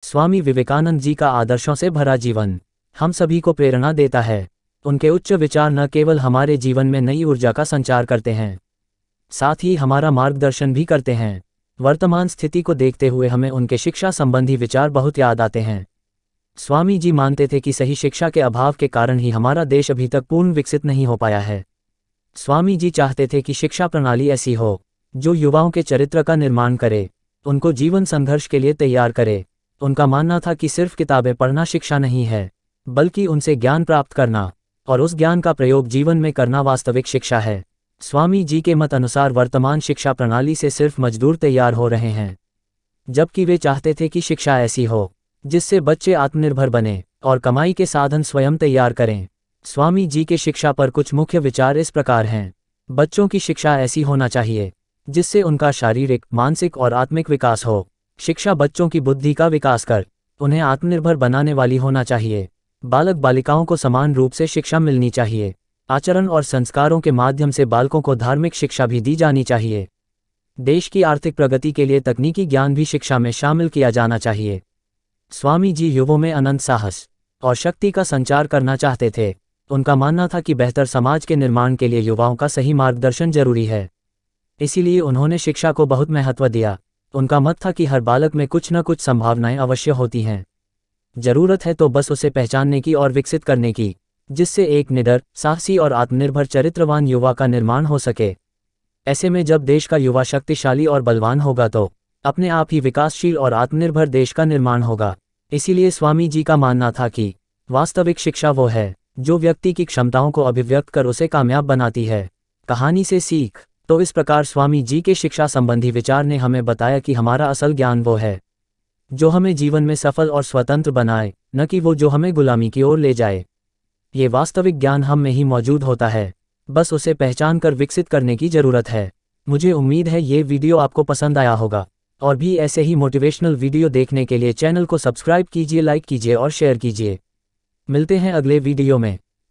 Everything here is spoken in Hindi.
स्वामी विवेकानंद जी का आदर्शों से भरा जीवन हम सभी को प्रेरणा देता है। उनके उच्च विचार न केवल हमारे जीवन में नई ऊर्जा का संचार करते हैं, साथ ही हमारा मार्गदर्शन भी करते हैं। वर्तमान स्थिति को देखते हुए हमें उनके शिक्षा संबंधी विचार बहुत याद आते हैं। स्वामी जी मानते थे कि सही शिक्षा के अभाव के कारण ही हमारा देश अभी तक पूर्ण विकसित नहीं हो पाया है। स्वामी जी चाहते थे कि शिक्षा प्रणाली ऐसी हो जो युवाओं के चरित्र का निर्माण करे, उनको जीवन संघर्ष के लिए तैयार करे। उनका मानना था कि सिर्फ किताबें पढ़ना शिक्षा नहीं है, बल्कि उनसे ज्ञान प्राप्त करना और उस ज्ञान का प्रयोग जीवन में करना वास्तविक शिक्षा है। स्वामी जी के मत अनुसार वर्तमान शिक्षा प्रणाली से सिर्फ मजदूर तैयार हो रहे हैं, जबकि वे चाहते थे कि शिक्षा ऐसी हो जिससे बच्चे आत्मनिर्भर बने और कमाई के साधन स्वयं तैयार करें। स्वामी जी के शिक्षा पर कुछ मुख्य विचार इस प्रकार हैं। बच्चों की शिक्षा ऐसी होना चाहिए जिससे उनका शारीरिक, मानसिक और आत्मिक विकास हो। शिक्षा बच्चों की बुद्धि का विकास कर उन्हें आत्मनिर्भर बनाने वाली होना चाहिए। बालक बालिकाओं को समान रूप से शिक्षा मिलनी चाहिए। आचरण और संस्कारों के माध्यम से बालकों को धार्मिक शिक्षा भी दी जानी चाहिए। देश की आर्थिक प्रगति के लिए तकनीकी ज्ञान भी शिक्षा में शामिल किया जाना चाहिए। स्वामी जी युवाओं में अनंत साहस और शक्ति का संचार करना चाहते थे। उनका मानना था कि बेहतर समाज के निर्माण के लिए युवाओं का सही मार्गदर्शन जरूरी है, इसीलिए उन्होंने शिक्षा को बहुत महत्व दिया। उनका मत था कि हर बालक में कुछ न कुछ संभावनाएं अवश्य होती हैं, जरूरत है तो बस उसे पहचानने की और विकसित करने की, जिससे एक निडर, साहसी और आत्मनिर्भर चरित्रवान युवा का निर्माण हो सके। ऐसे में जब देश का युवा शक्तिशाली और बलवान होगा तो अपने आप ही विकासशील और आत्मनिर्भर देश का निर्माण होगा। इसीलिए स्वामी जी का मानना था कि वास्तविक शिक्षा वो है जो व्यक्ति की क्षमताओं को अभिव्यक्त कर उसे कामयाब बनाती है। कहानी से सीख। तो इस प्रकार स्वामी जी के शिक्षा संबंधी विचार ने हमें बताया कि हमारा असल ज्ञान वो है जो हमें जीवन में सफल और स्वतंत्र बनाए, न कि वो जो हमें गुलामी की ओर ले जाए। ये वास्तविक ज्ञान हम में ही मौजूद होता है, बस उसे पहचान कर विकसित करने की जरूरत है। मुझे उम्मीद है ये वीडियो आपको पसंद आया होगा, और भी ऐसे ही मोटिवेशनल वीडियो देखने के लिए चैनल को सब्सक्राइब कीजिए, लाइक कीजिए और शेयर कीजिए। मिलते हैं अगले वीडियो में।